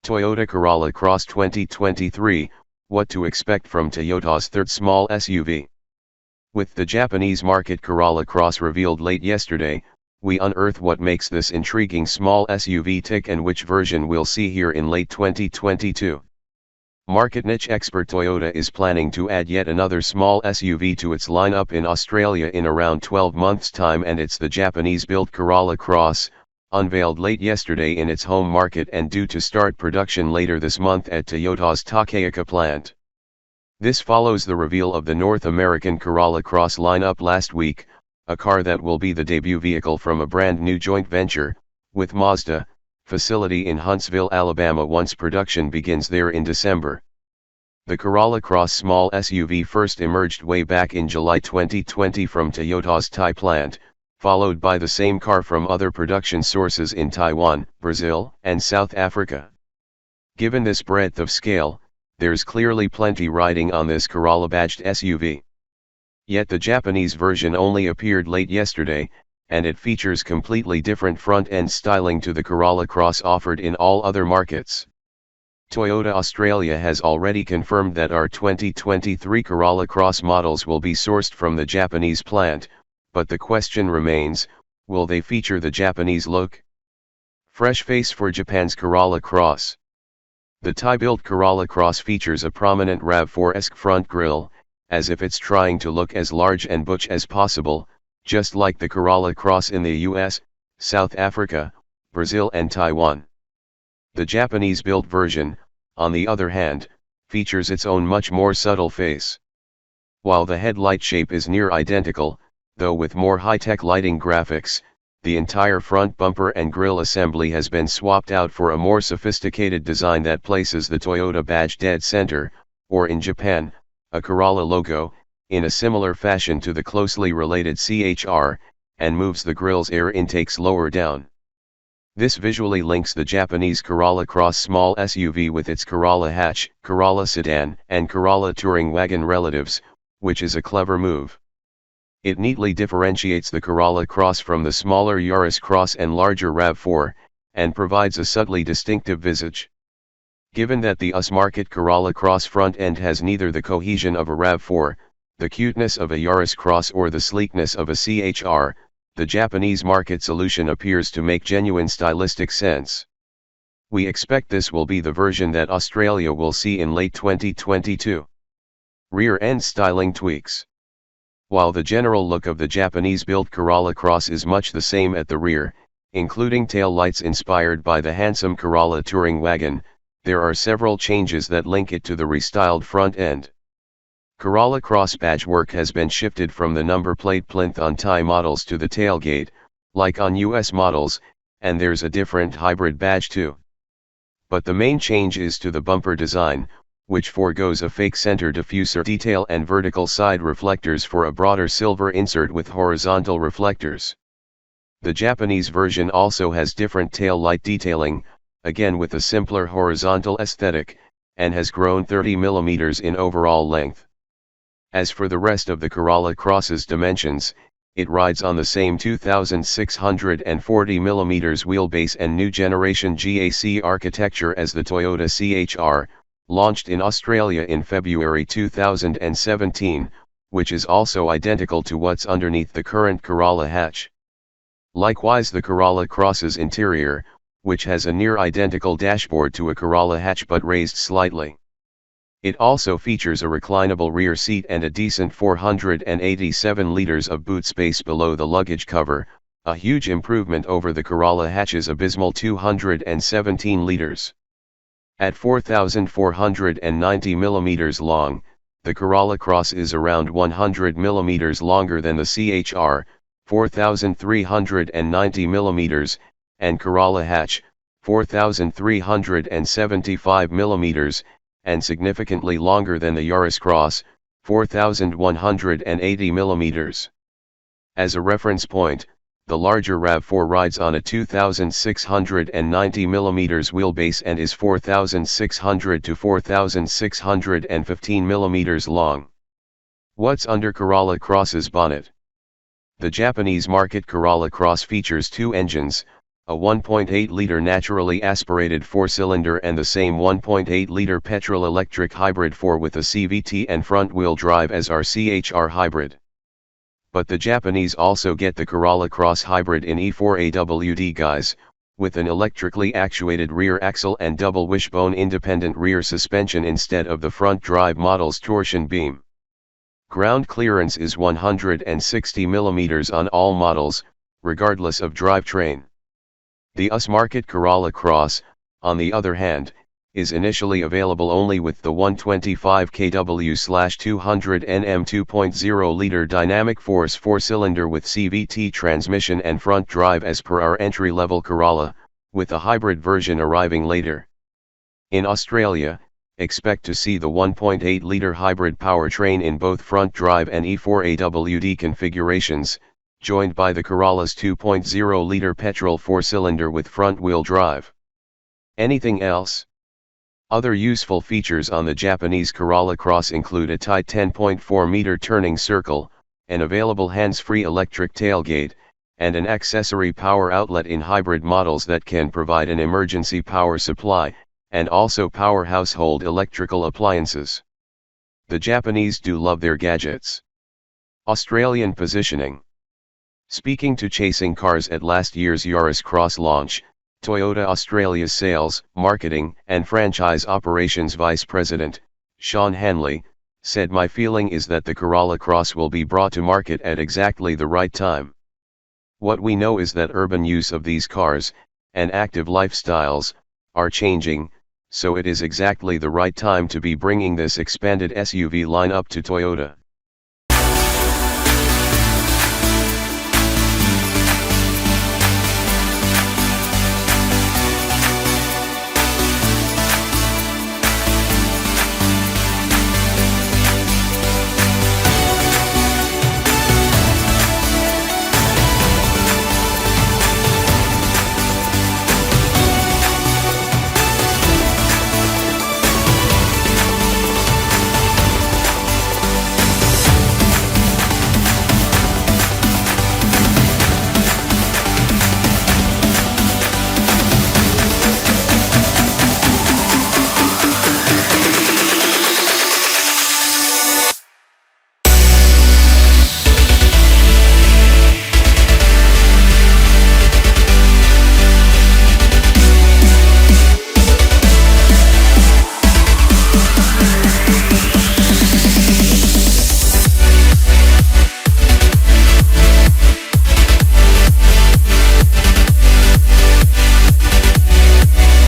Toyota Corolla Cross 2023, what to expect from Toyota's third small SUV. With the Japanese market Corolla Cross revealed late yesterday, we unearth what makes this intriguing small SUV tick and which version we'll see here in late 2022. Market niche expert Toyota is planning to add yet another small SUV to its lineup in Australia in around 12 months' time, and it's the Japanese-built Corolla Cross, unveiled late yesterday in its home market and due to start production later this month at Toyota's Takayuka plant. This follows the reveal of the North American Corolla Cross lineup last week, a car that will be the debut vehicle from a brand new joint venture with Mazda facility in Huntsville, Alabama once production begins there in December. The Corolla Cross small SUV first emerged way back in July 2020 from Toyota's Thai plant, followed by the same car from other production sources in Taiwan, Brazil, and South Africa. Given this breadth of scale, there's clearly plenty riding on this Corolla-badged SUV. Yet the Japanese version only appeared late yesterday, and it features completely different front-end styling to the Corolla Cross offered in all other markets. Toyota Australia has already confirmed that our 2023 Corolla Cross models will be sourced from the Japanese plant, but the question remains, will they feature the Japanese look? Fresh face for Japan's Corolla Cross. The Thai-built Corolla Cross features a prominent RAV4-esque front grille, as if it's trying to look as large and butch as possible, just like the Corolla Cross in the US, South Africa, Brazil and Taiwan. The Japanese-built version, on the other hand, features its own much more subtle face. While the headlight shape is near identical, though with more high-tech lighting graphics, the entire front bumper and grille assembly has been swapped out for a more sophisticated design that places the Toyota badge dead center, or in Japan, a Corolla logo, in a similar fashion to the closely related CHR, and moves the grille's air intakes lower down. This visually links the Japanese Corolla Cross small SUV with its Corolla hatch, Corolla sedan, and Corolla touring wagon relatives, which is a clever move. It neatly differentiates the Corolla Cross from the smaller Yaris Cross and larger RAV4, and provides a subtly distinctive visage. Given that the US market Corolla Cross front end has neither the cohesion of a RAV4, the cuteness of a Yaris Cross or the sleekness of a CHR, the Japanese market solution appears to make genuine stylistic sense. We expect this will be the version that Australia will see in late 2022. Rear end styling tweaks. While the general look of the Japanese-built Corolla Cross is much the same at the rear, including tail lights inspired by the handsome Corolla touring wagon, there are several changes that link it to the restyled front end. Corolla Cross badge work has been shifted from the number plate plinth on Thai models to the tailgate, like on US models, and there's a different hybrid badge too. But the main change is to the bumper design, which forgoes a fake center diffuser detail and vertical side reflectors for a broader silver insert with horizontal reflectors. The Japanese version also has different tail light detailing, again with a simpler horizontal aesthetic, and has grown 30 mm in overall length. As for the rest of the Corolla Cross's dimensions, it rides on the same 2,640 mm wheelbase and new generation GAC architecture as the Toyota CHR, launched in Australia in February 2017, which is also identical to what's underneath the current Corolla hatch. Likewise, the Corolla Cross's interior, which has a near identical dashboard to a Corolla hatch but raised slightly. It also features a reclinable rear seat and a decent 487 liters of boot space below the luggage cover, a huge improvement over the Corolla hatch's abysmal 217 liters. At 4,490 mm long, the Corolla Cross is around 100 mm longer than the CHR, 4,390 mm, and Corolla hatch, 4,375 mm, and significantly longer than the Yaris Cross, 4,180 mm. As a reference point, the larger RAV4 rides on a 2,690 mm wheelbase and is 4,600 to 4,615 mm long. What's under Corolla Cross's bonnet? The Japanese market Corolla Cross features two engines, a 1.8-liter naturally aspirated 4-cylinder and the same 1.8-liter petrol-electric hybrid 4 with a CVT and front-wheel drive as our CHR hybrid. But the Japanese also get the Corolla Cross hybrid in E4AWD guys, with an electrically actuated rear axle and double wishbone independent rear suspension instead of the front drive model's torsion beam. Ground clearance is 160 mm on all models, regardless of drivetrain. The US market Corolla Cross, on the other hand, is initially available only with the 125 kW/200 Nm 2.0-liter dynamic force 4-cylinder with CVT transmission and front drive as per our entry-level Corolla, with a hybrid version arriving later. In Australia, expect to see the 1.8-liter hybrid powertrain in both front drive and E4AWD configurations, joined by the Corolla's 2.0-liter petrol 4-cylinder with front-wheel drive. Anything else? Other useful features on the Japanese Corolla Cross include a tight 10.4-meter turning circle, an available hands-free electric tailgate, and an accessory power outlet in hybrid models that can provide an emergency power supply, and also power household electrical appliances. The Japanese do love their gadgets. Australian positioning. Speaking to Chasing Cars at last year's Yaris Cross launch, Toyota Australia's Sales, Marketing, and Franchise Operations Vice President, Sean Hanley, said, "My feeling is that the Corolla Cross will be brought to market at exactly the right time. What we know is that urban use of these cars, and active lifestyles, are changing, so it is exactly the right time to be bringing this expanded SUV lineup to Toyota."